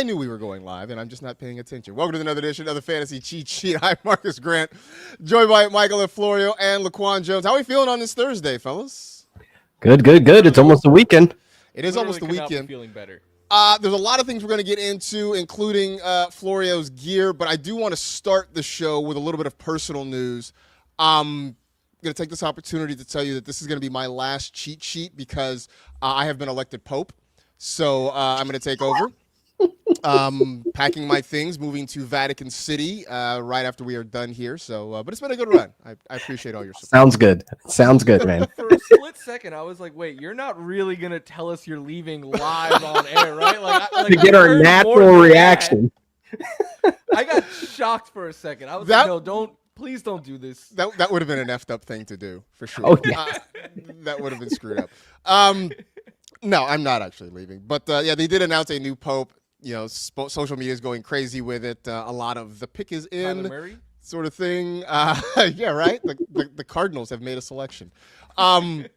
I knew we were going live, and I'm just not paying attention. Welcome to another edition of the Fantasy Cheat Sheet. I'm Marcas Grant, joined by Michael and Florio and LaQuan Jones. How are we feeling on this Thursday, fellas? Good. It's almost the weekend. It is almost the weekend. Feeling better. There's a lot of things we're going to get into, including Florio's gear, but I do want to start the show with a little bit of personal news. I'm going to take this opportunity to tell you that this is going to be my last cheat sheet because I have been elected Pope. So I'm going to take over. Packing my things, moving to Vatican City right after we are done here. So, but it's been a good run. I appreciate all your support. Sounds good, man. For a split second, I was like, "Wait, you're not really gonna tell us you're leaving live on air, right?" To get our natural reaction. I got shocked for a second. I was like, "No, please don't do this." That would have been an effed up thing to do for sure. Oh, yeah. That would have been screwed up. No, I'm not actually leaving, but yeah, they did announce a new Pope. You know, social media is going crazy with it. A lot of the pick is in sort of thing. Yeah, right. The Cardinals have made a selection. We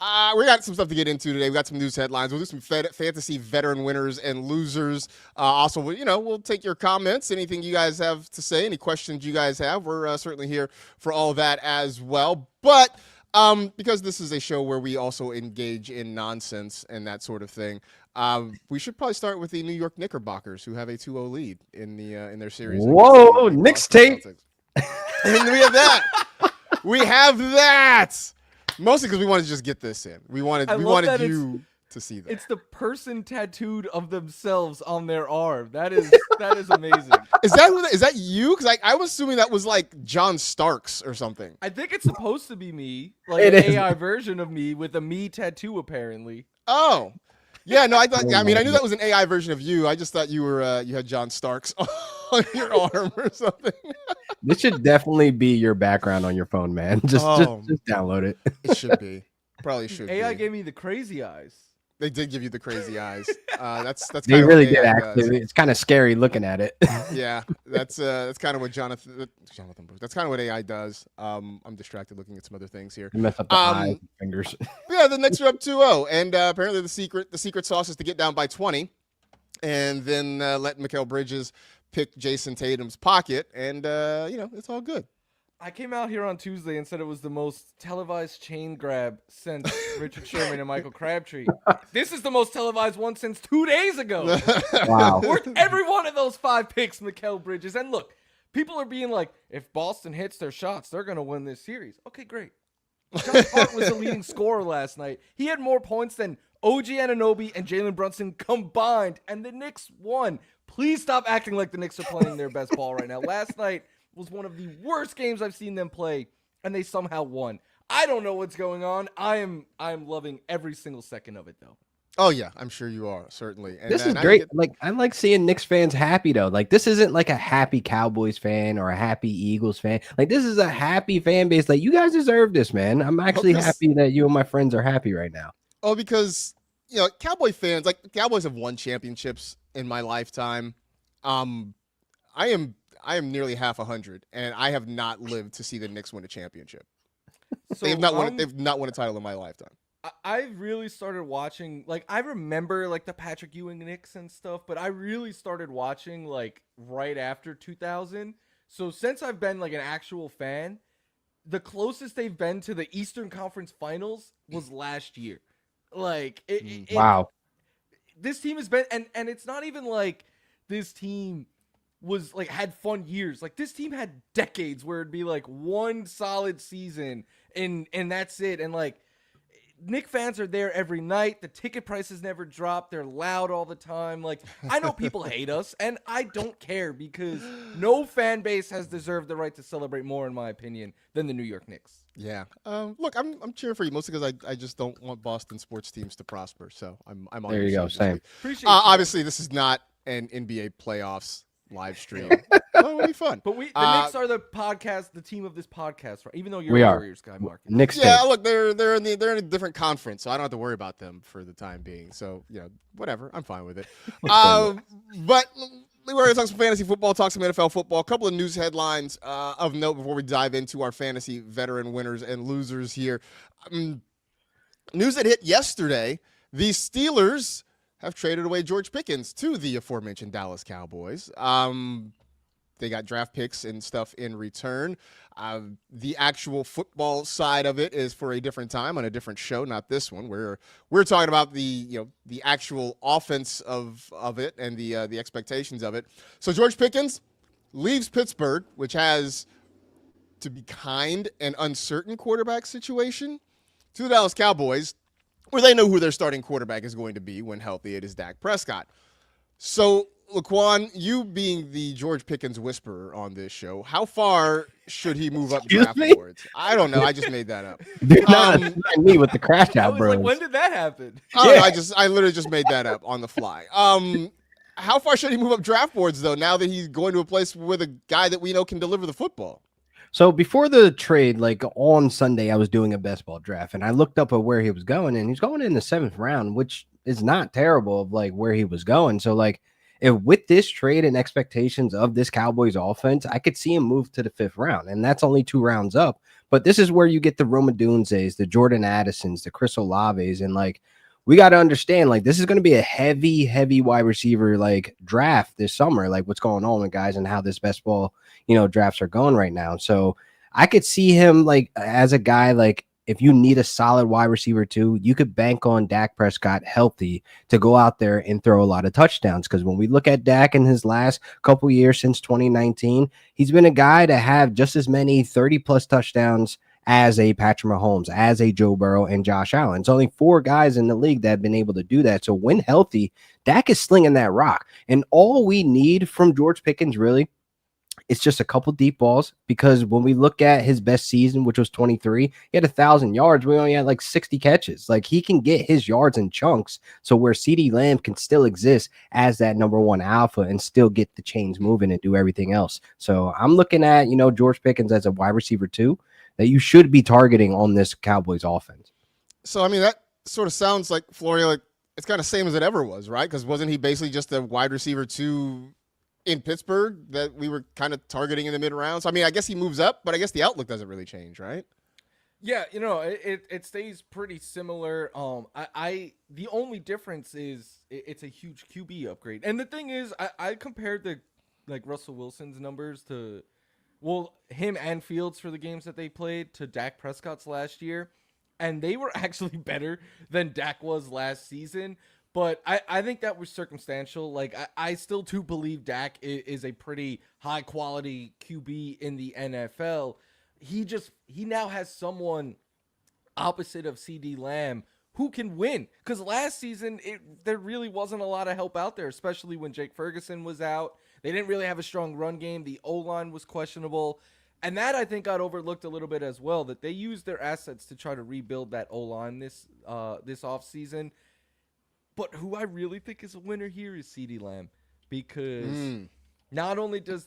got some stuff to get into today. We got some news headlines. We'll do some fantasy veteran winners and losers. Also, we'll take your comments. Anything you guys have to say, any questions you guys have, we're certainly here for all of that as well. But because this is a show where we also engage in nonsense and that sort of thing, we should probably start with the New York Knickerbockers, who have a 2-0 lead in their series. Whoa, Knicks tape. And we have that. We have that. Mostly because we wanted to just get this in. We wanted you to see that. It's the person tattooed of themselves on their arm. That is amazing. Is that you? Because I was assuming that was like John Starks or something. I think it's supposed to be me, like an AI version of me with a me tattoo, apparently. Oh. Yeah, no, I knew that was an AI version of you. I just thought you were you had John Starks on your arm or something. This should definitely be your background on your phone, man. Just download it. It should be. Probably should AI be. gave me the crazy eyes. They did give you the crazy eyes. That's they really did actually. It's kind of scary looking at it. Yeah, that's kind of what Jonathon Brooks. That's kind of what AI does. I'm distracted looking at some other things here. You mess up the eyes and fingers. Yeah, the Knicks are up 2-0, and apparently the secret sauce is to get down by 20, and then let Mikal Bridges pick Jason Tatum's pocket, and it's all good. I came out here on Tuesday and said it was the most televised chain grab since Richard Sherman and Michael Crabtree. This is the most televised one since 2 days ago. Wow. Worth every one of those 5 picks, Mikal Bridges. And look, people are being like, if Boston hits their shots, they're going to win this series. Okay, great. Josh Hart was the leading scorer last night. He had more points than OG Anunoby and Jalen Brunson combined, and the Knicks won. Please stop acting like the Knicks are playing their best ball right now. Last night was one of the worst games I've seen them play, and they somehow won. I don't know what's going on. I am loving every single second of it, though. Oh yeah, I'm sure you are, certainly. And this is great. I like seeing Knicks fans happy though. Like this isn't like a happy Cowboys fan or a happy Eagles fan. Like this is a happy fan base. Like you guys deserve this, man. I'm actually happy that you and my friends are happy right now. Oh, because Cowboy fans, like the Cowboys have won championships in my lifetime. I am nearly half 100, and I have not lived to see the Knicks win a championship. So, they've not won a title in my lifetime. I really started watching, like, I remember, like, the Patrick Ewing Knicks and stuff, but I really started watching, like, right after 2000. So since I've been, like, an actual fan, the closest they've been to the Eastern Conference Finals was last year. Like, wow. This team has been, and it's not even like this team was like had fun years. Like this team had decades where it'd be like one solid season and that's it. And like Knick fans are there every night. The ticket prices never drop. They're loud all the time. Like I know people hate us and I don't care because no fan base has deserved the right to celebrate more, in my opinion, than the New York Knicks. Yeah. Look, I'm cheering for you mostly because I just don't want Boston sports teams to prosper. So I'm on there. You go. Same. Appreciate obviously, this is not an NBA playoffs live stream. Well, it'll be fun. But the Knicks are the podcast, the team of this podcast, right? Even though you're a Warriors guy, Marcus. Knicks. Yeah, look, they're in a different conference, so I don't have to worry about them for the time being. So whatever, I'm fine with it. But we're going to talk some fantasy football, talk some NFL football. A couple of news headlines of note before we dive into our fantasy veteran winners and losers here. News that hit yesterday: the Steelers have traded away George Pickens to the aforementioned Dallas Cowboys. They got draft picks and stuff in return. The actual football side of it is for a different time on a different show, not this one. We're talking about the actual offense of it and the expectations of it. So George Pickens leaves Pittsburgh, which has, to be kind, an uncertain quarterback situation, to the Dallas Cowboys, where they know who their starting quarterback is going to be when healthy. It is Dak Prescott. So, LaQuan, you being the George Pickens whisperer on this show, how far should he move up draft boards? I don't know. I just made that up. Dude, not me with the crash out, bro. Like, when did that happen? I literally just made that up on the fly. How far should he move up draft boards, though, now that he's going to a place with a guy that we know can deliver the football? So before the trade, like on Sunday, I was doing a best ball draft, and I looked up at where he was going, and he's going in the 7th round, which is not terrible of like where he was going. So like, if with this trade and expectations of this Cowboys offense, I could see him move to the 5th round, and that's only 2 rounds up. But this is where you get the Roma Dunzes, the Jordan Addisons, the Chris Olaves, and like, we got to understand, like, this is going to be a heavy wide receiver like draft this summer, like what's going on with guys and how this best ball, drafts are going right now. So I could see him like as a guy, like if you need a solid wide receiver too, you could bank on Dak Prescott healthy to go out there and throw a lot of touchdowns. Because when we look at Dak in his last couple years since 2019, he's been a guy to have just as many 30+ touchdowns as a Patrick Mahomes, as a Joe Burrow, and Josh Allen. It's only 4 guys in the league that have been able to do that. So when healthy, Dak is slinging that rock. And all we need from George Pickens, really, it's just a couple deep balls, because when we look at his best season, which was 23, he had 1,000 yards. We only had like 60 catches. Like, he can get his yards in chunks. So where CeeDee Lamb can still exist as that number 1 alpha and still get the chains moving and do everything else. So I'm looking at, George Pickens as a wide receiver too, that you should be targeting on this Cowboys offense. So, I mean, that sort of sounds like Florio, like it's kind of same as it ever was, right? Because wasn't he basically just a wide receiver 2 in Pittsburgh that we were kind of targeting in the mid rounds? So, I mean, I guess he moves up, but I guess the outlook doesn't really change, right? Yeah, it stays pretty similar. The only difference is it's a huge QB upgrade. And the thing is, I compared the Russell Wilson's numbers to, well, him and Fields for the games that they played to Dak Prescott's last year, and they were actually better than Dak was last season. But I think that was circumstantial. Like, I still do believe Dak is a pretty high-quality QB in the NFL. He now has someone opposite of CeeDee Lamb who can win. Because last season, there really wasn't a lot of help out there, especially when Jake Ferguson was out. They didn't really have a strong run game. The O-line was questionable. And that, I think, got overlooked a little bit as well, that they used their assets to try to rebuild that O-line this offseason. But who I really think is a winner here is CeeDee Lamb, because not only does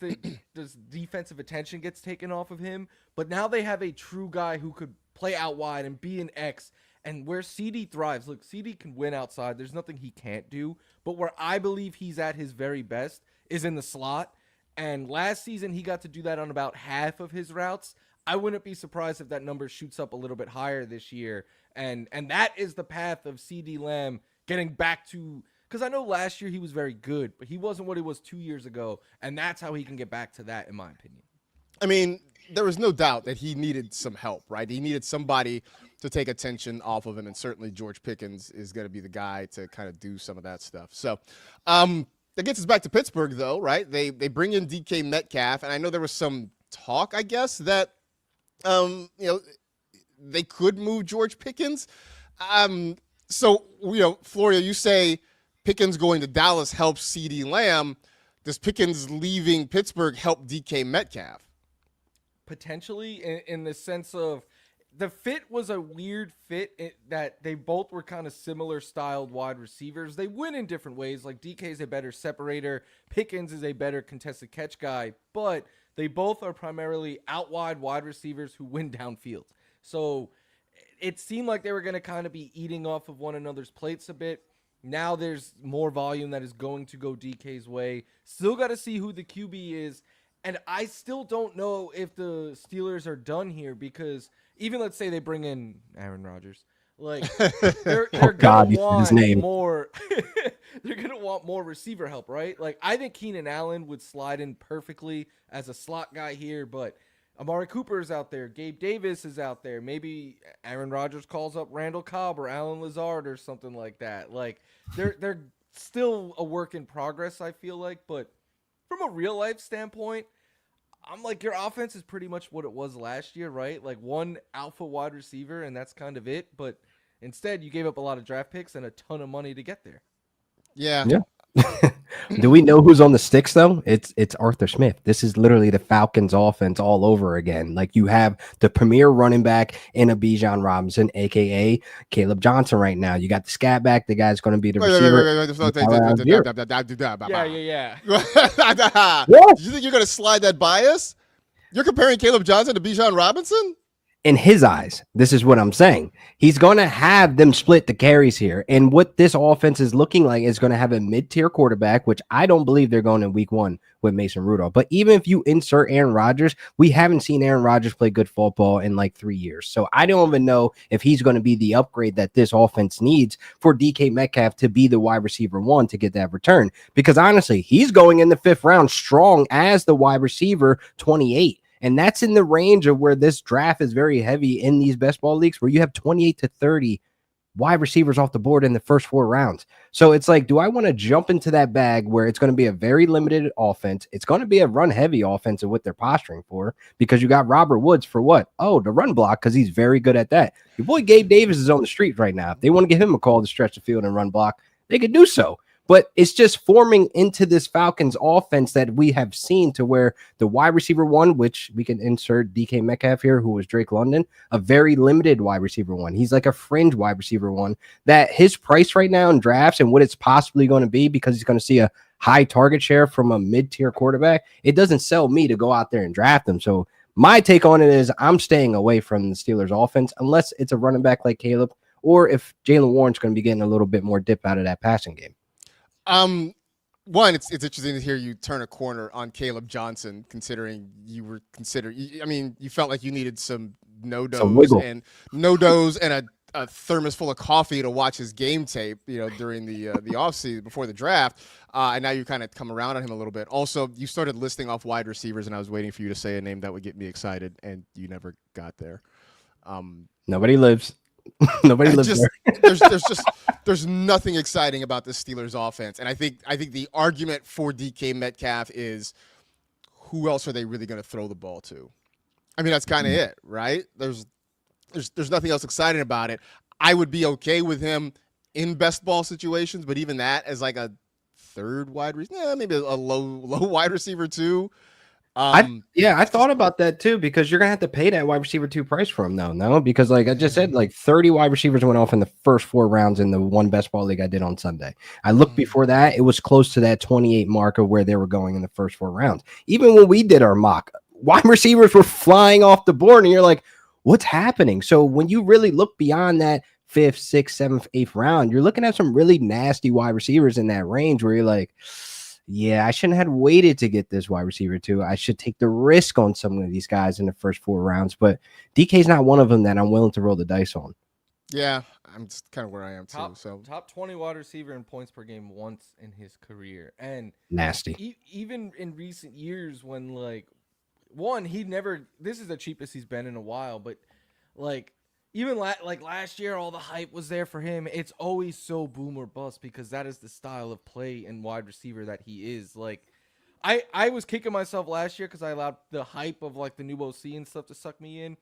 defensive attention gets taken off of him, but now they have a true guy who could play out wide and be an X. And where CD thrives, look, CD can win outside. There's nothing he can't do. But where I believe he's at his very best is in the slot. And last season, he got to do that on about half of his routes. I wouldn't be surprised if that number shoots up a little bit higher this year. And that is the path of CD Lamb getting back to, because I know last year he was very good, but he wasn't what he was 2 years ago. And that's how he can get back to that, in my opinion. I mean, there was no doubt that he needed some help, right? He needed somebody to take attention off of him, and certainly George Pickens is going to be the guy to kind of do some of that stuff. So that gets us back to Pittsburgh, though, right? They bring in DK Metcalf, and I know there was some talk, I guess, that they could move George Pickens. So, Florio, you say Pickens going to Dallas helps CeeDee Lamb. Does Pickens leaving Pittsburgh help DK Metcalf? Potentially, in the sense of the fit was a weird fit that they both were kind of similar styled wide receivers. They win in different ways. Like, DK is a better separator. Pickens is a better contested catch guy. But they both are primarily out wide receivers who win downfield. So it seemed like they were going to kind of be eating off of one another's plates a bit. Now there's more volume that is going to go DK's way. Still got to see who the QB is. And I still don't know if the Steelers are done here, because even let's say they bring in Aaron Rodgers. Like they're God, gonna want his name. more. They're gonna want more receiver help, right? Like I think Keenan Allen would slide in perfectly as a slot guy here, but Amari Cooper is out there, Gabe Davis is out there. Maybe Aaron Rodgers calls up Randall Cobb or Alan Lazard or something like that. Like they're still a work in progress, I feel like, but from a real life standpoint, I'm like, your offense is pretty much what it was last year, right? Like one alpha wide receiver, and that's kind of it. But instead, you gave up a lot of draft picks and a ton of money to get there. Yeah. Do we know who's on the sticks though? It's Arthur Smith. This is literally the Falcons offense all over again. Like you have the premier running back in a Bijan Robinson, aka Caleb Johnson right now. You got the scat back. The guy's going to be the receiver. Yeah. Do you think you're going to slide that bias? You're comparing Caleb Johnson to Bijan Robinson? In his eyes, this is what I'm saying. He's going to have them split the carries here. And what this offense is looking like is going to have a mid-tier quarterback, which I don't believe they're going in week 1 with Mason Rudolph. But even if you insert Aaron Rodgers, we haven't seen Aaron Rodgers play good football in like 3 years. So I don't even know if he's going to be the upgrade that this offense needs for DK Metcalf to be the wide receiver 1 to get that return. Because honestly, he's going in the 5th round strong as the wide receiver 28. And that's in the range of where this draft is very heavy in these best ball leagues, where you have 28 to 30 wide receivers off the board in the first 4 rounds. So it's like, do I want to jump into that bag where it's going to be a very limited offense? It's going to be a run heavy offense of what they're posturing for, because you got Robert Woods for what? Oh, the run block, because he's very good at that. Your boy Gabe Davis is on the street right now. If they want to give him a call to stretch the field and run block, they could do so. But it's just forming into this Falcons offense that we have seen, to where the wide receiver 1, which we can insert DK Metcalf here, who was Drake London, a very limited wide receiver 1. He's like a fringe wide receiver 1, that his price right now in drafts and what it's possibly going to be, because he's going to see a high target share from a mid-tier quarterback, it doesn't sell me to go out there and draft him. So my take on it is I'm staying away from the Steelers offense unless it's a running back like Caleb, or if Jalen Warren's going to be getting a little bit more dip out of that passing game. One, it's interesting to hear you turn a corner on Caleb Johnson, considering you were you felt like you needed some no-dos and a thermos full of coffee to watch his game tape, during the offseason before the draft. And now you kind of come around on him a little bit. Also, you started listing off wide receivers, and I was waiting for you to say a name that would get me excited, and you never got there. Nobody lives. Nobody lives there. There's nothing exciting about the Steelers offense. And I think the argument for DK Metcalf is, who else are they really going to throw the ball to? I mean, that's kind of it, right? There's nothing else exciting about it. I would be okay with him in best ball situations, but even that as like a third wide receiver, maybe a low wide receiver too. I thought about that too, because you're gonna have to pay that wide receiver 2 price for him though. No, because like I just said, like 30 wide receivers went off in the first 4 rounds in the one best ball league I did on Sunday. I looked before that, it was close to that 28 mark of where they were going in the first 4 rounds. Even when we did our mock, wide receivers were flying off the board, and you're like, what's happening? So when you really look beyond that 5th, 6th, 7th, 8th round, you're looking at some really nasty wide receivers in that range where you're like, yeah, I shouldn't have waited to get this wide receiver 2. I should take the risk on some of these guys in the first 4 rounds. But DK's not one of them that I'm willing to roll the dice on. Yeah, I'm just kind of where I am too. Top 20 wide receiver in points per game once in his career, and nasty. Even in recent years, when this is the cheapest he's been in a while, but like. Even last year, all the hype was there for him. It's always so boom or bust, because that is the style of play and wide receiver that he is. Like, I was kicking myself last year because I allowed the hype of like the new OC and stuff to suck me in.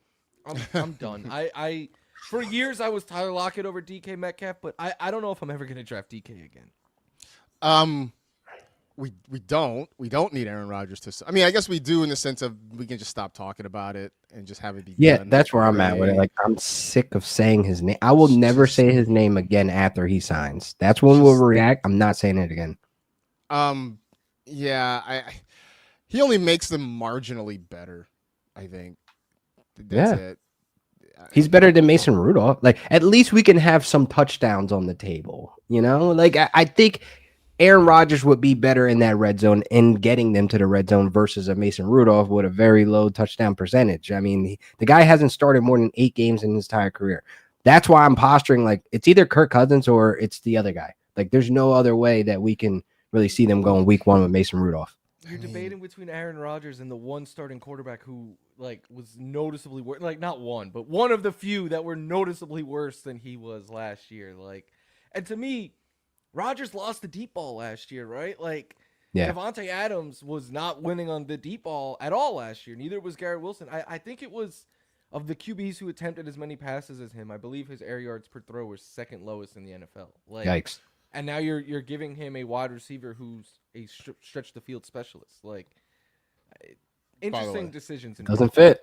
I'm done. I for years I was Tyler Lockett over DK Metcalf, but I don't know if I'm ever gonna draft DK again. We don't need Aaron Rodgers to. I mean, I guess we do in the sense of we can just stop talking about it and just have it be. Yeah, done. that's where I'm at with it. Like, I'm sick of saying his name. I will never say his name again after he signs. That's when we'll react. I'm not saying it again. Yeah, he only makes them marginally better, I think. That's it. He's better than Mason Rudolph. Like, at least we can have some touchdowns on the table. Like I think Aaron Rodgers would be better in that red zone and getting them to the red zone versus a Mason Rudolph with a very low touchdown percentage. I mean, the guy hasn't started more than 8 games in his entire career. That's why I'm posturing like it's either Kirk Cousins or it's the other guy. Like there's no other way that we can really see them going week 1 with Mason Rudolph. You're debating between Aaron Rodgers and the one starting quarterback who like was noticeably worse. Like not one, but one of the few that were noticeably worse than he was last year. Like, and to me, Rodgers lost the deep ball last year, right? Like, yeah. Devontae Adams was not winning on the deep ball at all last year. Neither was Garrett Wilson. I think it was of the QBs who attempted as many passes as him. I believe his air yards per throw was second lowest in the NFL. Like, yikes. And now you're giving him a wide receiver who's a stretch the field specialist. Like, interesting decisions. Doesn't fit.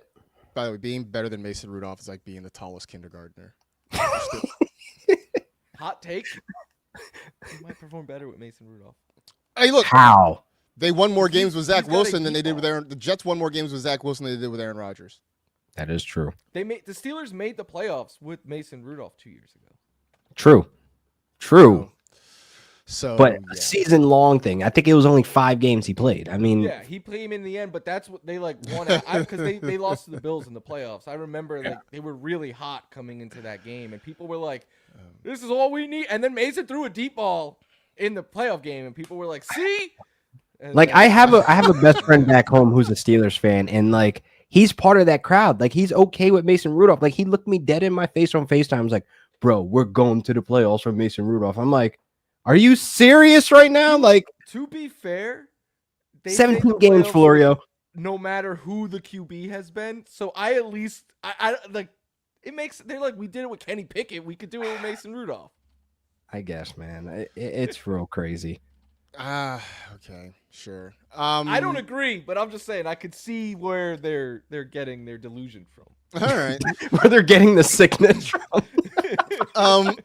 By the way, being better than Mason Rudolph is like being the tallest kindergartner. Hot take. He might perform better with Mason Rudolph. Hey, look. How? They won more games with Zach Wilson than they did with Aaron. The Jets won more games with Zach Wilson than they did with Aaron Rodgers. That is true. The Steelers made the playoffs with Mason Rudolph 2 years ago. True. So, but a season-long thing. I think it was only 5 games he played. I mean, yeah, he played him in the end, but that's what they like won because they lost to the Bills in the playoffs. I remember like they were really hot coming into that game, and people were like, "This is all we need." And then Mason threw a deep ball in the playoff game, and people were like, "See." And like I have a best friend back home who's a Steelers fan, and like he's part of that crowd. Like he's okay with Mason Rudolph. Like he looked me dead in my face on FaceTime. I was like, "Bro, we're going to the playoffs with Mason Rudolph." I'm like, "Are you serious right now?" Like, to be fair, 17 games, Florio. No matter who the QB has been, so I at least I like it makes. They're like, we did it with Kenny Pickett. We could do it with Mason Rudolph. I guess, man, it's real crazy. Okay, sure. I don't agree, but I'm just saying I could see where they're getting their delusion from. All right, where they're getting the sickness from.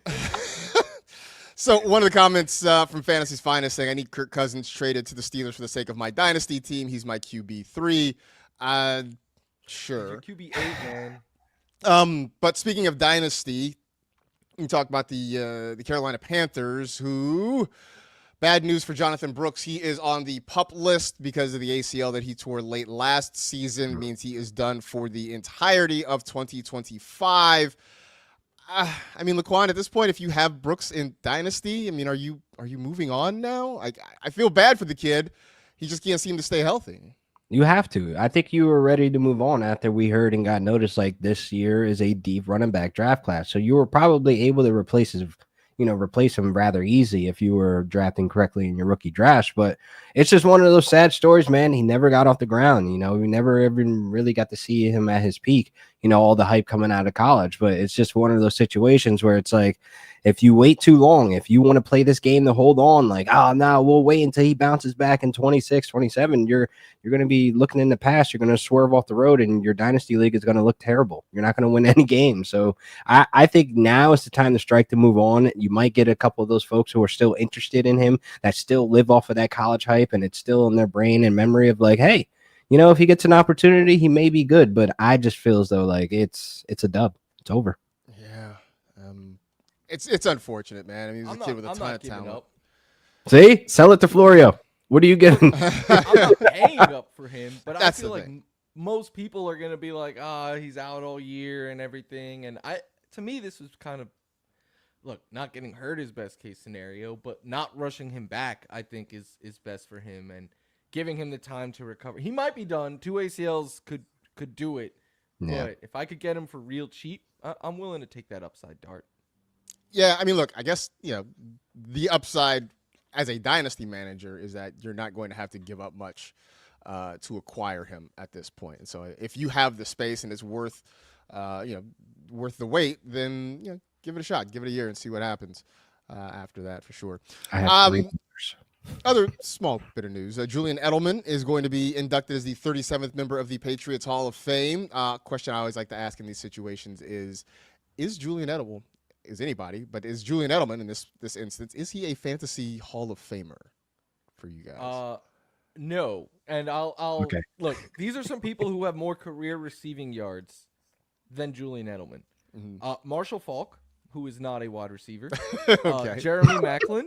So one of the comments from Fantasy's Finest saying, I need Kirk Cousins traded to the Steelers for the sake of my dynasty team. He's my QB3. Sure. He's your QB8, man. But speaking of dynasty, we talk about the Carolina Panthers, who, bad news for Jonathon Brooks. He is on the PUP list because of the ACL that he tore late last season. Means he is done for the entirety of 2025. I mean, LaQuan, at this point, if you have Brooks in Dynasty, I mean, are you moving on now? I feel bad for the kid. He just can't seem to stay healthy. You have to. I think you were ready to move on after we heard and got noticed like this year is a deep running back draft class. So you were probably able to replace him rather easy if you were drafting correctly in your rookie draft. But it's just one of those sad stories, man. He never got off the ground. We never even really got to see him at his peak, all the hype coming out of college. But it's just one of those situations where it's like, if you wait too long, if you want to play this game to hold on, like, oh, no, we'll wait until he bounces back in 26, 27, you're going to be looking in the past. You're going to swerve off the road, and your dynasty league is going to look terrible. You're not going to win any games. So I think now is the time to strike to move on. You might get a couple of those folks who are still interested in him that still live off of that college hype, and it's still in their brain and memory of like, hey, if he gets an opportunity, he may be good. But I just feel as though like it's a dub. It's over. Yeah. It's unfortunate, man. I mean, he's a kid with a ton of talent. Up. See? Sell it to Florio. What are you getting? I'm not paying up for him, but That's I feel like most people are going to be like, he's out all year and everything. And to me, this was kind of, look, not getting hurt is best case scenario, but not rushing him back, I think, is best for him and giving him the time to recover. He might be done. 2 ACLs could do it. Yeah. But if I could get him for real cheap, I'm willing to take that upside dart. Yeah, I mean, look, I guess, the upside as a dynasty manager is that you're not going to have to give up much to acquire him at this point. And so if you have the space and it's worth the wait, then, give it a shot. Give it a year and see what happens after that for sure. I have 3 Other small bit of news. Julian Edelman is going to be inducted as the 37th member of the Patriots Hall of Fame. Question I always like to ask in these situations is Julian Edelman, is anybody, but is Julian Edelman in this instance, is he a fantasy Hall of Famer for you guys? No. And I'll okay. Look, these are some people who have more career receiving yards than Julian Edelman. Mm-hmm. Marshall Faulk, who is not a wide receiver. Okay. Jeremy Maclin,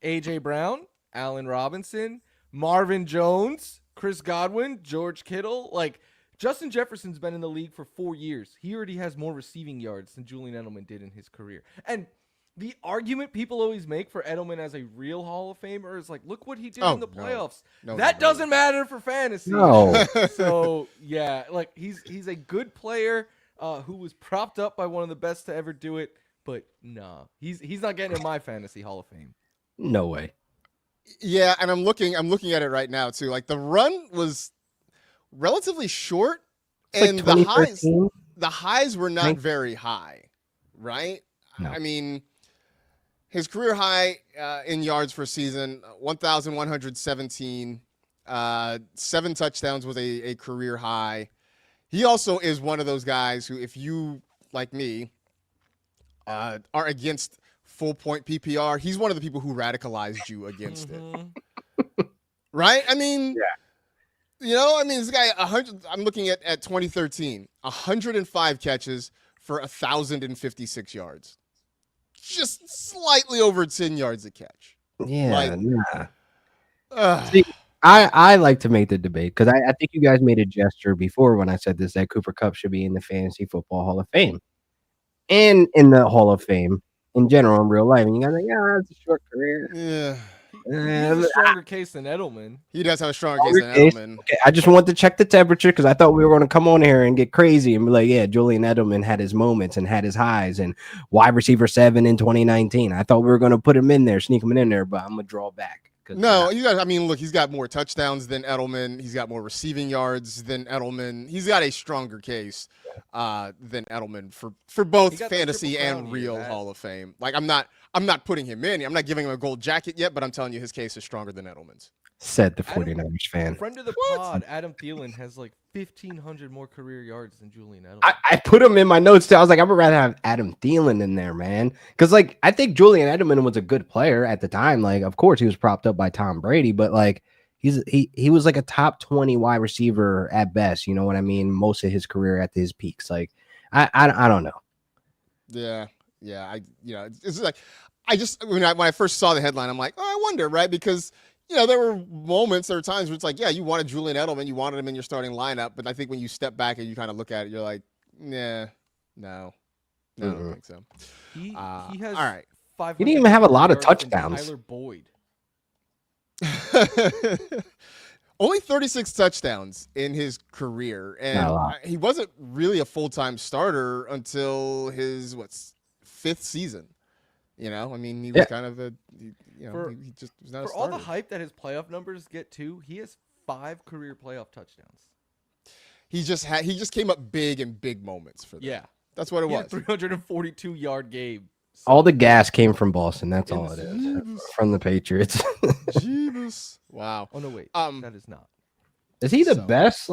AJ Brown, Allen Robinson, Marvin Jones, Chris Godwin, George Kittle. Like, Justin Jefferson's been in the league for 4 years. He already has more receiving yards than Julian Edelman did in his career. And the argument people always make for Edelman as a real Hall of Famer is like, look what he did in the playoffs. That doesn't matter for fantasy. No. So, yeah, like he's a good player who was propped up by one of the best to ever do it. But nah, he's not getting in my fantasy Hall of Fame. No way. Yeah, and I'm looking at it right now too. Like the run was relatively short, and the highs were not very high, right? No. I mean, his career high in yards for a season, 1,117, 7 touchdowns was a career high. He also is one of those guys who, if you, like me, are against full point PPR, he's one of the people who radicalized you against it. Right? I mean, this guy, 100. I'm looking at 2013, 105 catches for 1,056 yards. Just slightly over 10 yards a catch. Yeah, See, I like to make the debate because I think you guys made a gesture before when I said this, that Cooper Kupp should be in the Fantasy Football Hall of Fame and in the Hall of Fame in general in real life. And you guys are like, it's a short career. Yeah. He has a stronger case than Edelman. He does have a stronger case than Edelman. Okay, I just want to check the temperature because I thought we were going to come on here and get crazy and be like, yeah, Julian Edelman had his moments and had his highs and wide receiver 7 in 2019. I thought we were going to put him in there, sneak him in there, but I'm going to draw back. No, look, he's got more touchdowns than Edelman. He's got more receiving yards than Edelman. He's got a stronger case than Edelman for both fantasy and real Hall of Fame. Like I'm not putting him in. I'm not giving him a gold jacket yet, but I'm telling you his case is stronger than Edelman's. Said the 49ers fan. Friend of the pod, Adam Thielen, has like 1,500 more career yards than Julian Edelman. I put him in my notes too. I was like, I would rather have Adam Thielen in there, man. Because like I think Julian Edelman was a good player at the time. Like, of course, he was propped up by Tom Brady, but like he was like a top 20 wide receiver at best. You know what I mean? Most of his career at his peaks. Like, I don't know. Yeah. It's like when I first saw the headline, I'm like, oh, I wonder, right? Because there were times where it's like, yeah, you wanted Julian Edelman, you wanted him in your starting lineup, but I think when you step back and you kind of look at it, you're like, nah, no, I don't think so. He has all right. He didn't even have a lot of touchdowns. Tyler Boyd. Only 36 touchdowns in his career, and he wasn't really a full-time starter until his 5th season. He was kind of he just was not a starter. For all the hype that his playoff numbers get too, he has 5 career playoff touchdowns. He just came up big in big moments for them. Yeah. That's what it was. 342-yard game. So all the gas came from Boston. That's all it is. From the Patriots. Jeebus. Wow. Oh no, wait. That is not. Is he the best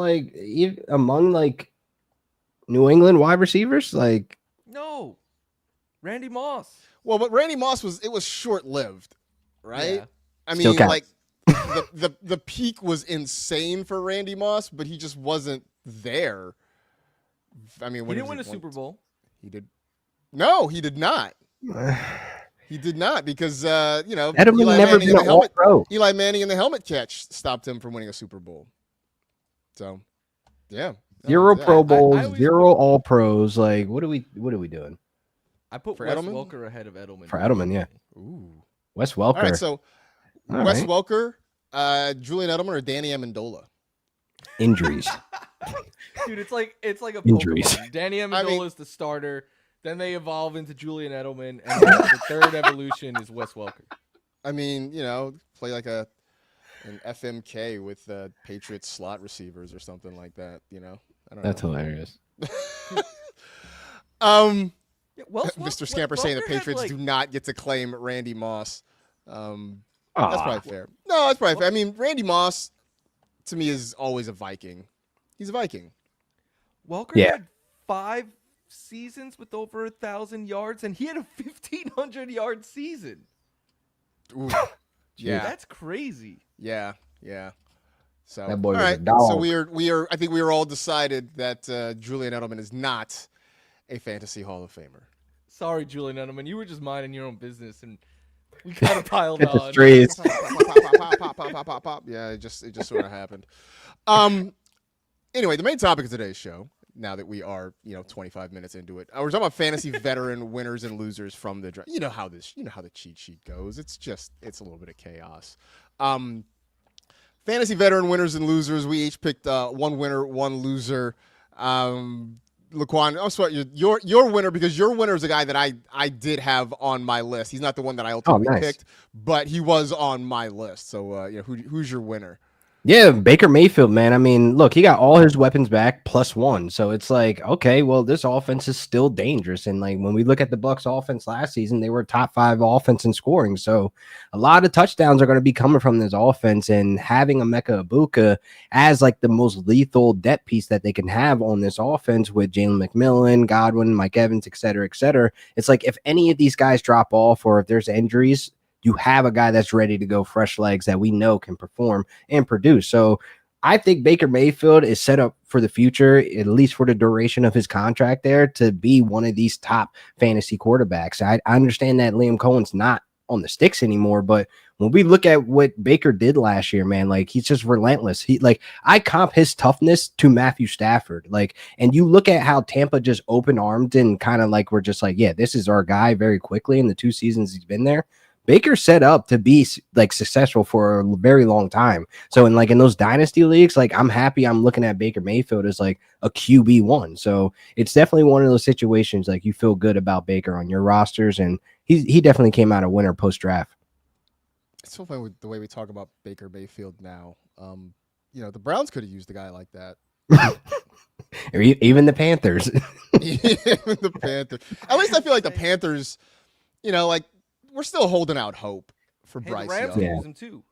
among New England wide receivers? Like, no. Randy Moss. Well, but Randy Moss was short-lived, right? Yeah. I mean, like the peak was insane for Randy Moss, but he just wasn't there. I mean, he didn't win a Super Bowl. He did. No, he did not. He did not because Edelman never been an All-Pro. Eli Manning in the helmet catch stopped him from winning a Super Bowl. So, yeah. 0 Pro Bowls, 0 All-Pros. Like, what are we doing? I put Wes Welker ahead of Edelman. For Edelman, yeah. Ooh. Wes Welker. All right, so Wes Welker, Julian Edelman, or Danny Amendola? Injuries. Dude, it's like a injuries. Pokemon. Danny Amendola is the starter. Then they evolve into Julian Edelman, and the third evolution is Wes Welker. I mean, play like an FMK with Patriots slot receivers or something like that. I don't know. That's hilarious. Mr. Scamper saying the Patriots do not get to claim Randy Moss. That's probably fair. No, that's probably fair. I mean, Randy Moss, to me, is always a Viking. He's a Viking. Welker had 5 seasons with over 1,000 yards, and he had a 1,500-yard season. Ooh. Yeah, that's crazy. Yeah. So that boy all was right. a dog. So we are. I think we are all decided that Julian Edelman is not a fantasy Hall of Famer. Sorry, Julian Edelman. You were just minding your own business, and we kind of piled on. Pop. Yeah, it just sort of happened. Anyway, the main topic of today's show, now that we are 25 minutes into it, we're talking about fantasy veteran winners and losers from the draft. You know how the cheat sheet goes. It's a little bit of chaos. Fantasy veteran winners and losers. We each picked one winner, one loser. LaQuan, I'll start your winner, because your winner is a guy that I did have on my list. He's not the one that I ultimately picked, but he was on my list. So who's your winner? Yeah, Baker Mayfield, man. I mean, look, he got all his weapons back +1. So it's like, okay, well, this offense is still dangerous. And like when we look at the Bucs offense last season, they were top 5 offense in scoring. So a lot of touchdowns are going to be coming from this offense, and having Emeka Egbuka as like the most lethal depth piece that they can have on this offense with Jalen McMillan, Godwin, Mike Evans, et cetera, et cetera. It's like if any of these guys drop off or if there's injuries, you have a guy that's ready to go, fresh legs that we know can perform and produce. So I think Baker Mayfield is set up for the future, at least for the duration of his contract there, to be one of these top fantasy quarterbacks. I understand that Liam Cohen's not on the sticks anymore, but when we look at what Baker did last year, man, like he's just relentless. I comp his toughness to Matthew Stafford. And you look at how Tampa just open armed and kind of like, we're just like, yeah, this is our guy very quickly in the 2 seasons he's been there. Baker's set up to be like successful for a very long time. So in those dynasty leagues, like I'm happy I'm looking at Baker Mayfield as like a QB1. So it's definitely one of those situations like you feel good about Baker on your rosters, and he definitely came out a winner post draft. It's so funny with the way we talk about Baker Mayfield now. The Browns could have used a guy like that. Even the Panthers. Even the Panthers. At least I feel like the Panthers, we're still holding out hope for Bryce Young. Yeah. Use him too.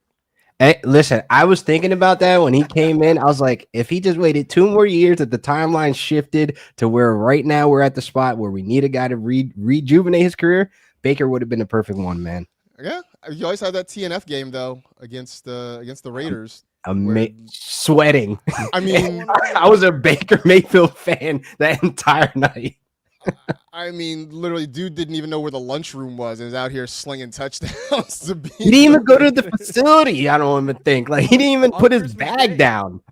Hey, listen, I was thinking about that when he came in. I was like, if he just waited 2 more years, that the timeline shifted to where right now we're at the spot where we need a guy to rejuvenate his career, Baker would have been the perfect one, man. Yeah, you always had that TNF game though against the Raiders. Sweating. I mean, I was a Baker Mayfield fan that entire night. I mean, literally, dude didn't even know where the lunchroom was and is out here slinging touchdowns. He didn't even go to the facility. I don't even think. Like he didn't even put his bag down.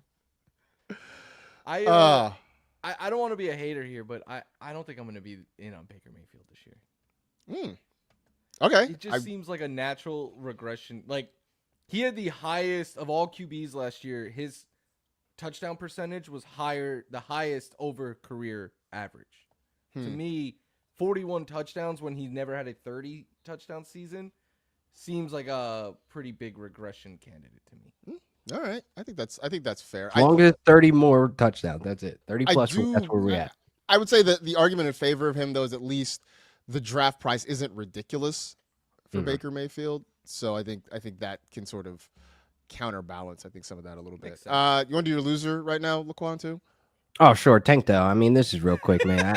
I don't want to be a hater here, but I don't think I'm going to be in on Baker Mayfield this year. Okay. It just seems like a natural regression. Like he had the highest of all QBs last year. His touchdown percentage was the highest over career average. To me, 41 touchdowns when he never had a 30 touchdown season seems like a pretty big regression candidate to me. All right, I think that's fair. As long as 30 more touchdowns, that's it. 30 plus, that's where we're at. I would say that the argument in favor of him, though, is at least the draft price isn't ridiculous for Baker Mayfield. So I think that can sort of counterbalance, I think, some of that a little bit. You want to do your loser right now, LaQuan, too? Oh, sure. Tank, though. I mean, this is real quick, man.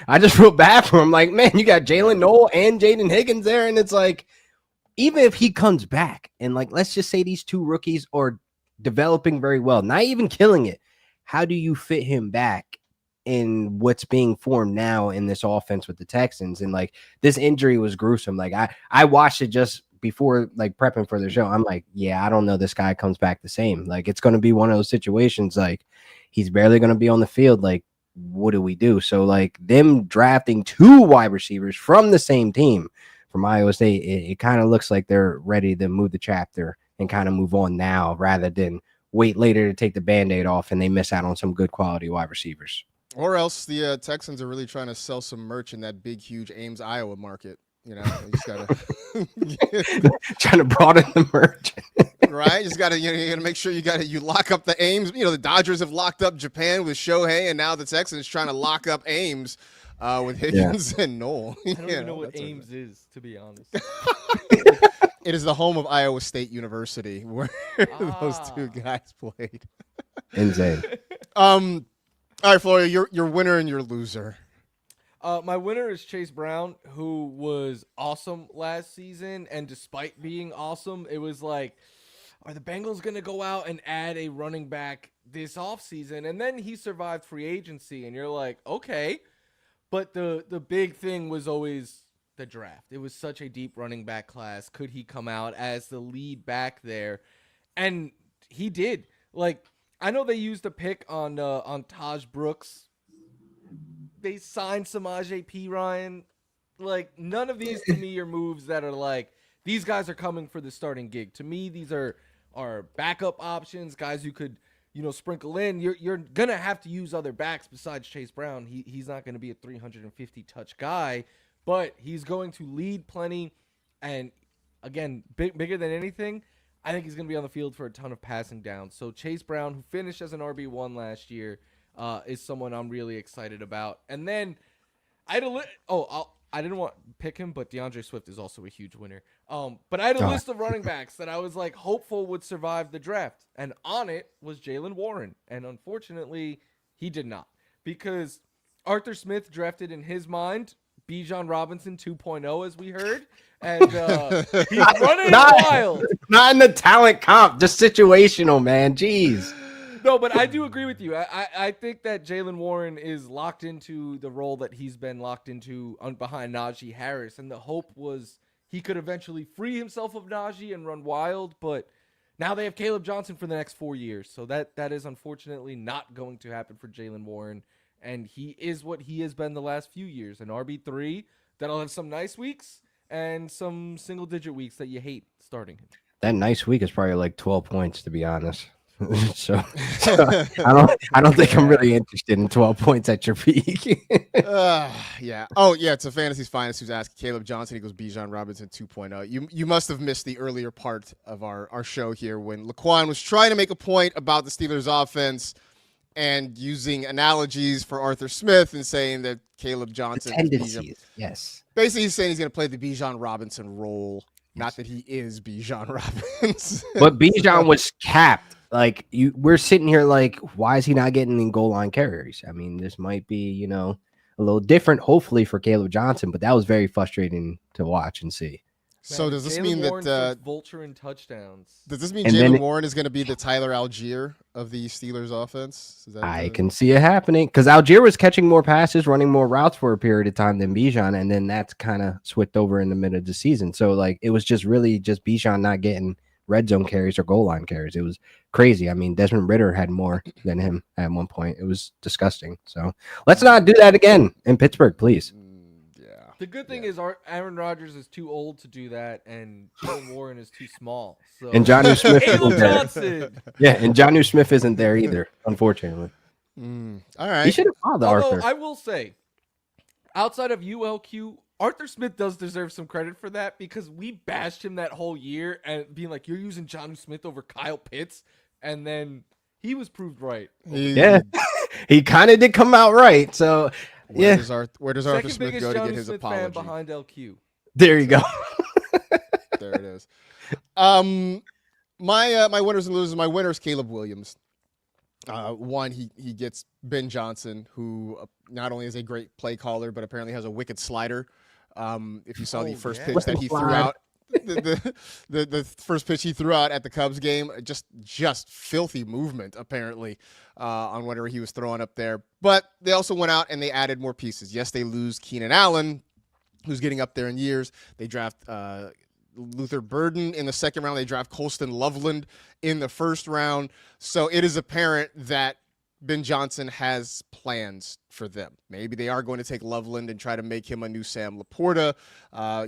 I just feel bad for him. Like, man, you got Jalen Noel and Jaden Higgins there, and it's like, even if he comes back, and like, let's just say these 2 rookies are developing very well, not even killing it, how do you fit him back in what's being formed now in this offense with the Texans? And like, this injury was gruesome. Like, I watched it just before like prepping for the show. I'm like, yeah, I don't know this guy comes back the same. Like, it's going to be one of those situations like he's barely going to be on the field. Like, what do we do? So like them drafting 2 wide receivers from the same team from Iowa State, it kind of looks like they're ready to move the chapter and kind of move on now rather than wait later to take the Band-Aid off and they miss out on some good quality wide receivers. Or else the Texans are really trying to sell some merch in that big, huge Ames, Iowa market. You just gotta trying to broaden the merch, right? You gotta make sure you lock up the Ames. The Dodgers have locked up Japan with Shohei, and now the Texans trying to lock up Ames with Higgins and Noel. I don't even know what Ames is, to be honest. It is the home of Iowa State University, where those 2 guys played. Insane. All right, Florio, your winner and your loser. My winner is Chase Brown, who was awesome last season, and despite being awesome, it was like, are the Bengals going to go out and add a running back this offseason? And then he survived free agency, and you're like, okay. But the big thing was always the draft. It was such a deep running back class. Could he come out as the lead back there? And he did. Like, I know they used a pick on Taj Brooks. They signed Samaje P. Ryan. Like, none of these to me are moves that are like, these guys are coming for the starting gig. To me, these are backup options, guys who could, sprinkle in. You're going to have to use other backs besides Chase Brown. He's not going to be a 350 touch guy, but he's going to lead plenty. And again, bigger than anything, I think he's going to be on the field for a ton of passing downs. So Chase Brown, who finished as an RB1 last year, is someone I'm really excited about. And then I didn't want to pick him, but DeAndre Swift is also a huge winner. But I had a list of running backs that I was like hopeful would survive the draft, and on it was Jaylen Warren, and unfortunately, he did not, because Arthur Smith drafted in his mind Bijan Robinson 2.0, as we heard, and he's running wild. Not in the talent comp, just situational, man. Jeez. No, but I do agree with you. I think that Jaylen Warren is locked into the role that he's been locked into behind Najee Harris, and the hope was he could eventually free himself of Najee and run wild, but now they have Caleb Johnson for the next 4 years, so that is unfortunately not going to happen for Jaylen Warren, and he is what he has been the last few years, an RB3 that'll have some nice weeks and some single-digit weeks that you hate starting him. That nice week is probably like 12 points, to be honest. so I don't think I'm really interested in 12 points at your peak. Yeah. Oh, yeah. It's a Fantasy's Finest who's asking Caleb Johnson equals Bijan Robinson 2.0. You must have missed the earlier part of our show here when LaQuan was trying to make a point about the Steelers' offense and using analogies for Arthur Smith and saying that Caleb Johnson is Bijan. Yes. Basically, he's saying he's going to play the Bijan Robinson role, not that he is Bijan Robinson. But Bijan was capped. Like, we're sitting here like, why is he not getting in goal line carries? I mean, this might be, a little different, hopefully, for Caleb Johnson, but that was very frustrating to watch and see. So does this mean Warren that vulture and touchdowns? Does this mean Jaylen Warren is going to be the Tyler Algier of the Steelers offense? I can see it happening because Algier was catching more passes, running more routes for a period of time than Bijan, and then that's kind of switched over in the middle of the season. So like it was just really just Bijan not getting red zone carries or goal line carries. It was crazy. I mean, Desmond Ridder had more than him at one point. It was disgusting. So let's not do that again in Pittsburgh, please. The good thing is Aaron Rodgers is too old to do that, and Jaylen Warren is too small. So. And Jonnu Smith Caleb isn't there. Johnson. Yeah, and Jonnu Smith isn't there either, unfortunately. All right. He should have followed Arthur. I will say, outside of ULQ, Arthur Smith does deserve some credit for that because we bashed him that whole year and being like, you're using Jonnu Smith over Kyle Pitts, and then he was proved right. Yeah, he kind of did come out right, so... Where does Arthur Smith go to get his Smith apology? Fan behind LQ. There you go. There it is. My winners and losers. My winner is Caleb Williams. One, he gets Ben Johnson, who not only is a great play caller, but apparently has a wicked slider. If you saw the first pitch that he threw out, the first pitch he threw out at the Cubs game, just filthy movement apparently on whatever he was throwing up there. But they also went out and they added more pieces. Yes, they lose Keenan Allen, who's getting up there in years. They draft Luther Burden in the second round. They draft Colston Loveland in the first round. So it is apparent that Ben Johnson has plans for them. Maybe they are going to take Loveland and try to make him a new Sam Laporta.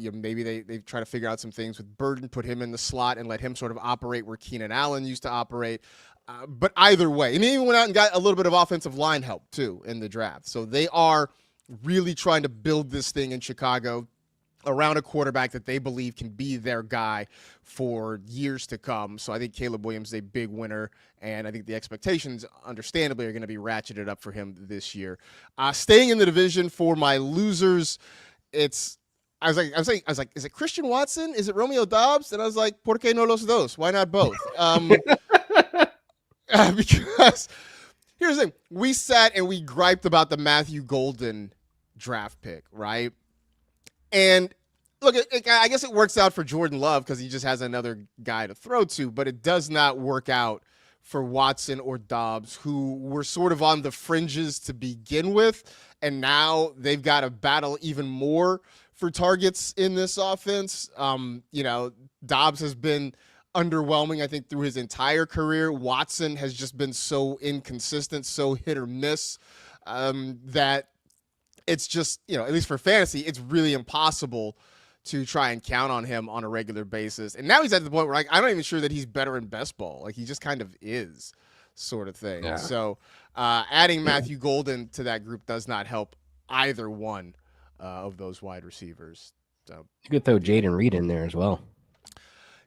Maybe they try to figure out some things with Burden, put him in the slot and let him sort of operate where Keenan Allen used to operate. But either way, and they even went out and got a little bit of offensive line help too in the draft. So they are really trying to build this thing in Chicago around a quarterback that they believe can be their guy for years to come. So I think Caleb Williams is a big winner, and I think the expectations, understandably, are going to be ratcheted up for him this year. Staying in the division for my losers, I was like, is it Christian Watson? Is it Romeo Doubs? And I was like, ¿Por qué no los dos? Why not both? Because here's the thing. We sat and we griped about the Matthew Golden draft pick, right? And look, I guess it works out for Jordan Love because he just has another guy to throw to, but it does not work out for Watson or Dobbs, who were sort of on the fringes to begin with, and now they've got to battle even more for targets in this offense. Dobbs has been underwhelming, I think, through his entire career. Watson has just been so inconsistent, so hit or miss, that it's just, at least for fantasy, it's really impossible to try and count on him on a regular basis. And now he's at the point where I'm not even sure that he's better in best ball. Like, he just kind of is, sort of thing. Yeah. So adding Matthew Golden to that group does not help either one of those wide receivers. So You could throw Jaden Reed in there as well.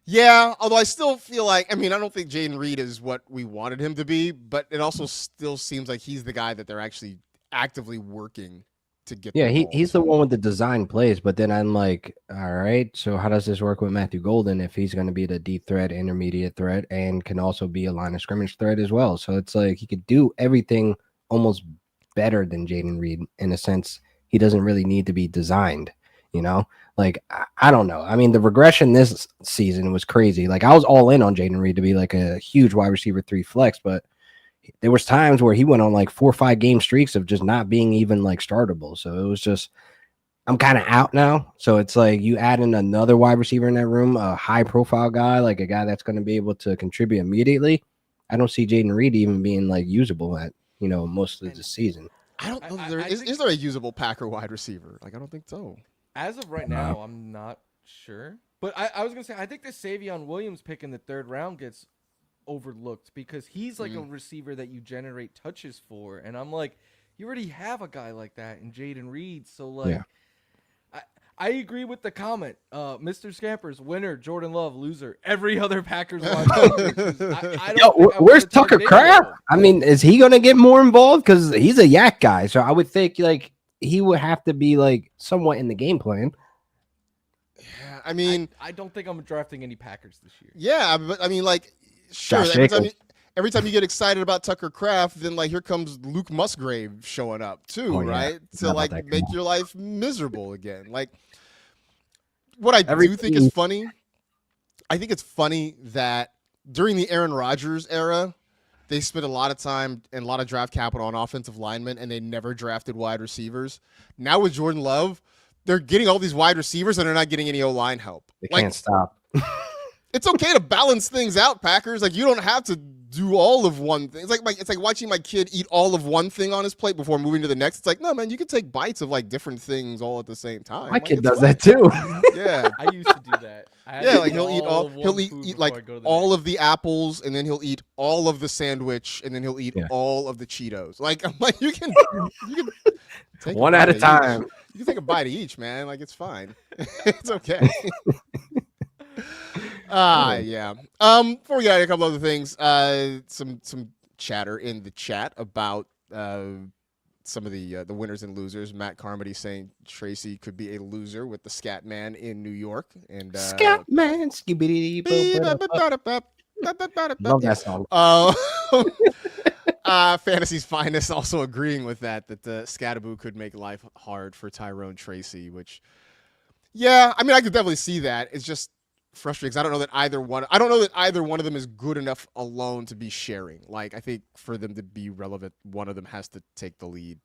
yeah, although I still feel like, I don't think Jaden Reed is what we wanted him to be, but it also still seems like he's the guy that they're actually actively working to get. Yeah, he's the one with the design plays, but then I'm like, all right, so how does this work with Matthew Golden if he's going to be the deep threat, intermediate threat, and can also be a line of scrimmage threat as well? So it's like he could do everything almost better than Jaden Reed in a sense. He doesn't really need to be designed, Like, I don't know. The regression this season was crazy. Like, I was all in on Jaden Reed to be like a huge wide receiver 3 flex, but there was times where he went on like 4 or 5 game streaks of just not being even like startable. So it was just, I'm kind of out now. So it's like you add in another wide receiver in that room, a high profile guy, like a guy that's going to be able to contribute immediately. I don't see Jaden Reed even being like usable at, most of the season. I don't know. Is there a usable Packer wide receiver? Like, I don't think so. As of right now, I'm not sure. But I was going to say, I think the Savion Williams pick in the 3rd round gets overlooked because he's like a receiver that you generate touches for. And I'm like, you already have a guy like that in Jaden Reed. So, like, I agree with the comment. Mr. Scampers, winner, Jordan Love, loser. Every other Packers wide receiver. Where's Tucker Kraft? Is he going to get more involved? Because he's a yak guy. So I would think, like, he would have to be, like, somewhat in the game plan. Yeah, I don't think I'm drafting any Packers this year. Yeah, but like, sure. Every time you get excited about Tucker Kraft, then like here comes Luke Musgrave showing up too, right? To like make your life miserable again. Like, what I do think is funny, I think it's funny that during the Aaron Rodgers era, they spent a lot of time and a lot of draft capital on offensive linemen, and they never drafted wide receivers. Now with Jordan Love, they're getting all these wide receivers, and they're not getting any O-line help. They can't stop. It's okay to balance things out, Packers. Like, you don't have to do all of one thing. It's like watching my kid eat all of one thing on his plate before moving to the next. It's like, no, man, you can take bites of like different things all at the same time. My kid does that too. Yeah, I used to do that. He'll eat like all of the apples, and then he'll eat all of the sandwich, and then he'll eat all of the Cheetos. Like, I'm like, you can take one at a time. You can take a bite of each, man. Like, it's fine. It's okay. Yeah. Before we get a couple other things, some chatter in the chat about some of the winners and losers. Matt Carmody saying Tracy could be a loser with the Scat Man in New York, and Scat Man, skibidi. Love that song. Fantasy's Finest also agreeing with that Scattaboo could make life hard for Tyrone Tracy, which, yeah, I could definitely see that. It's just frustrating because I don't know that either one of them is good enough alone to be sharing. Like, I think for them to be relevant, one of them has to take the lead.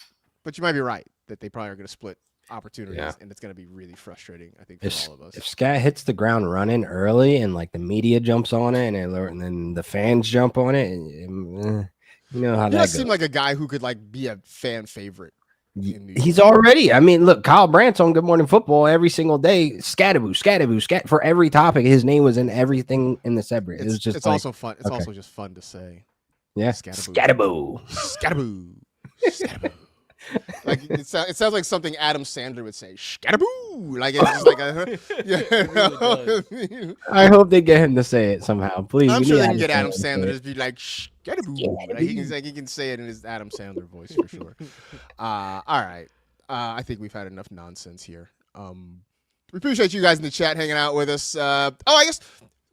But you might be right that they probably are going to split opportunities, and it's going to be really frustrating, I think, for all of us. If Scat hits the ground running early and like the media jumps on it and then the fans jump on it, you know how that goes. He seems like a guy who could like be a fan favorite. He's already. Look, Kyle Brandt's on Good Morning Football every single day. Scattaboo, scat for every topic. His name was in everything in the segment. It's also fun. It's also just fun to say. Yeah, Scattaboo. Like it sounds like something Adam Sandler would say. Scattaboo. Like it's just like a. Yeah. I hope they get him to say it somehow. Please. I'm sure they can get Adam Sandler to just be like Scattaboo. Like, he can say it in his Adam Sandler voice for sure. All right. I think we've had enough nonsense here. We appreciate you guys in the chat hanging out with us. I guess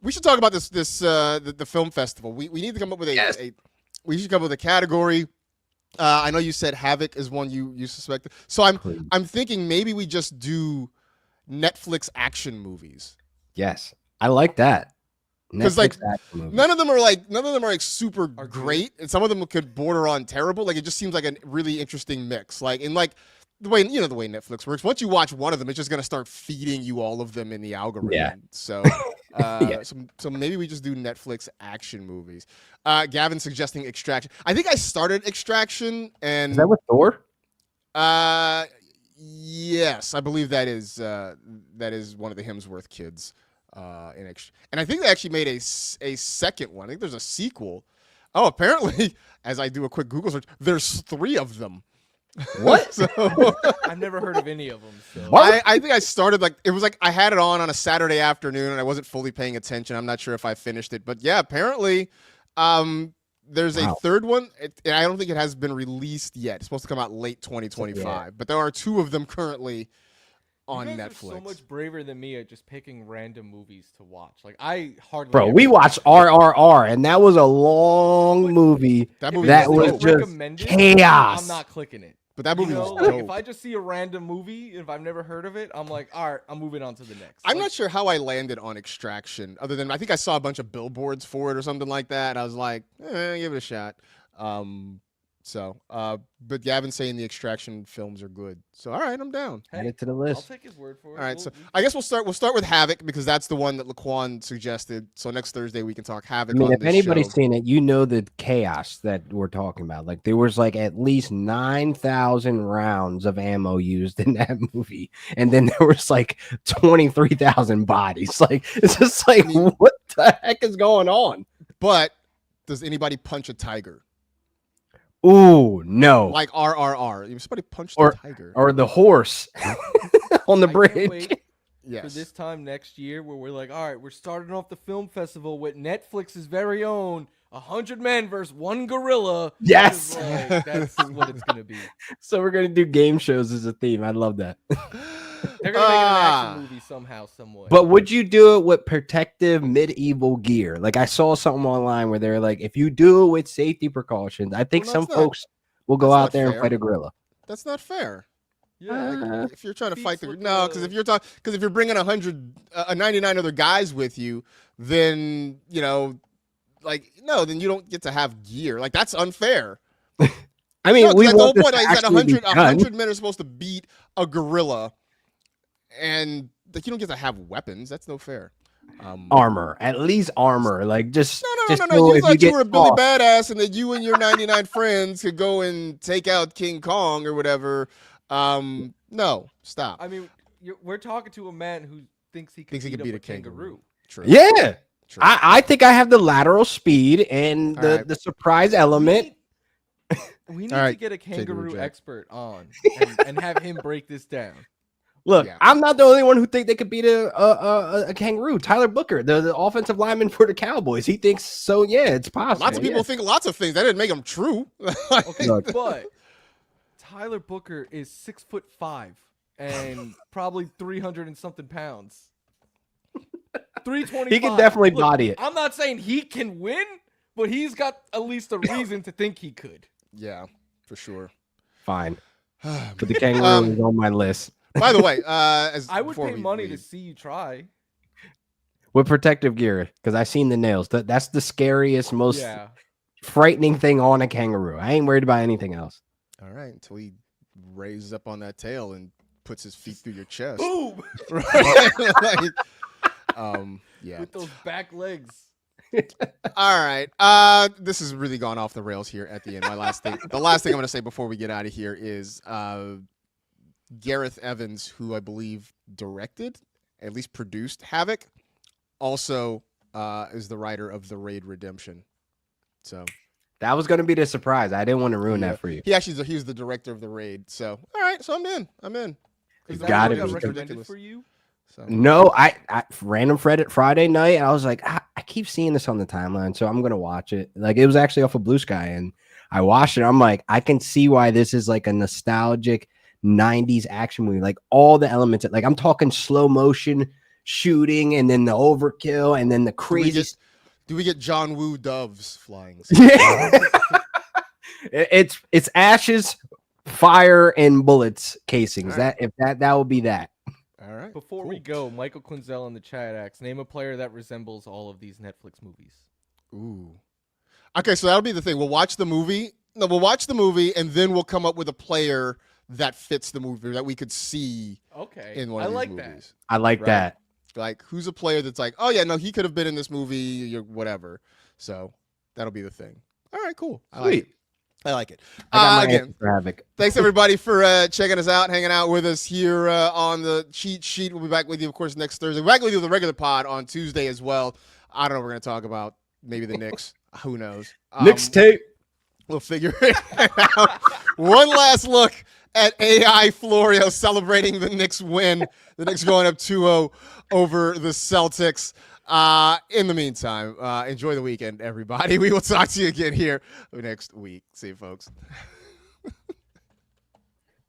we should talk about the film festival. We need to come up with we should come up with a category. I know you said Havoc is one you suspected. So I'm thinking maybe we just do Netflix action movies. Yes, I like that. Because like none of them are super great, and some of them could border on terrible. Like it just seems like a really interesting mix. Like in like the way Netflix works. Once you watch one of them, it's just gonna start feeding you all of them in the algorithm. Yeah. So Yeah. So maybe we just do Netflix action movies. Gavin suggesting Extraction. I think I started Extraction, and Is that with Thor? Yes, I believe that is one of the Hemsworth kids. And I think they actually made a second one. I think there's a sequel. Oh, apparently, as I do a quick Google search, there's 3 of them. What? So, I've never heard of any of them. So. What? I think I started it was like I had it on a Saturday afternoon and I wasn't fully paying attention. I'm not sure if I finished it, but yeah, apparently, there's a third one. And I don't think it has been released yet. It's supposed to come out late 2025, but there are 2 of them currently on you guys Netflix. Are so much braver than me at just picking random movies to watch. Like I hardly. Bro, we watched RRR, and that was a long movie. That movie was just chaos. I'm not clicking it. But that movie was like dope. if I just see a random movie, if I've never heard of it, I'm like, all right, I'm moving on to the next. I'm not sure how I landed on Extraction, other than I think I saw a bunch of billboards for it or something like that. And I was like, give it a shot. But Gavin's saying the Extraction films are good. So all right, I'm down. Add it to the I'll list. take his word for it. All right, so I guess we'll start with Havoc because that's the one that LaQuan suggested. So next Thursday we can talk Havoc. I mean, on if this anybody's show. seen it, you know the chaos that we're talking about. Like there was like at least 9,000 rounds of ammo used in that movie, and then there was like 23,000 bodies. Like it's just like, what the heck is going on? But does anybody punch a tiger? Ooh, no. Like RRR. Somebody punched Or- the tiger. Or the horse on the I can't bridge. wait Yes. for this time next year where we're like, all right, we're starting off the film festival with Netflix's very own 100 men versus 1 gorilla. Yes. Like, that's what it's gonna be. So we're gonna do game shows as a theme. I love that. They're gonna make it an action movie somehow, some way. But would you do it with protective medieval gear? Like I saw something online where they're like, if you do it with safety precautions, I think Well, some that's not- folks will go that's out not there and fair. fight a gorilla. That's not fair. yeah, If you're trying to fight Beats with because if you're bringing 99 other guys with you, then then you don't get to have gear. Like that's unfair. I mean, we the whole want this point to is that actually be 100 done. men are supposed to beat a gorilla, and you don't get to have weapons. That's no fair. Armor, at least armor. Like just No. know You if thought you were a Billy caught. Badass, and that you and your 99 friends could go and take out King Kong or whatever. No, stop. I mean, we're talking to a man who thinks he can beat a kangaroo. True. Yeah, True. I think I have the lateral speed and the surprise element. We need All right, to get a kangaroo Jack. expert on and have him break this down. Look, Yeah. I'm not the only one who think they could beat a kangaroo. Tyler Booker, the offensive lineman for the Cowboys, he thinks so. Yeah, it's possible. Lots of people think lots of things. That didn't make them true. Okay, Look. but Tyler Booker is 6'5" and probably 300 and something pounds. 325. He can definitely Look, body it. I'm not saying he can win, but he's got at least a reason to think he could. Yeah, for sure. Fine, but the kangaroo is on my list By the way, as I would before pay we money leave- to see you try. with protective gear because I seen the nails. That's the scariest, most Yeah. frightening thing on a kangaroo. I ain't worried about anything else. All right, until he raises up on that tail and puts his feet through your chest. Boom! Like, yeah. With those back legs. All right. This has really gone off the rails here at the end. The last thing I'm going to say before we get out of here is Gareth Evans, who I believe directed, at least produced Havoc, also is the writer of The Raid Redemption. So That was going to be the surprise. I didn't want to ruin yeah. that for you. He was the director of The Raid. So all right, so I'm in. Is You that got what it. got It was recommended for you? So No, I random Friday night. I was like, I keep seeing this on the timeline, so I'm gonna watch it. Like it was actually off of Blue Sky, and I watched it. I'm like, I can see why this is like a nostalgic '90s action movie. Like all the elements, like I'm talking slow motion shooting, and then the overkill, and then the crazy. Do we get John Woo doves flying? Yeah. it's ashes, fire, and bullets casings. All right. That will be that. All right. Before we go, Michael Quinzel in the chat asks, name a player that resembles all of these Netflix movies. Ooh. Okay, so that'll be the thing. We'll watch the movie. No, we'll watch the movie, and then we'll come up with a player that fits the movie that we could see Okay. in one I of these like movies. I like Right. that. Like, who's a player that's like, oh yeah, no, he could have been in this movie or whatever. So that'll be the thing. All right, cool. I like it. I like it. Again, for Havoc. Thanks everybody for checking us out, hanging out with us here on the cheat sheet. We'll be back with you, of course, next Thursday. We'll be back with you with the regular pod on Tuesday as well. I don't know what we're going to talk about. Maybe the Knicks. Who knows? Knicks tape. We'll figure it out. One last look at AI Florio celebrating the Knicks win. The Knicks going up 2-0 over the Celtics. In the meantime, enjoy the weekend, everybody. We will talk to you again here next week. See you, folks.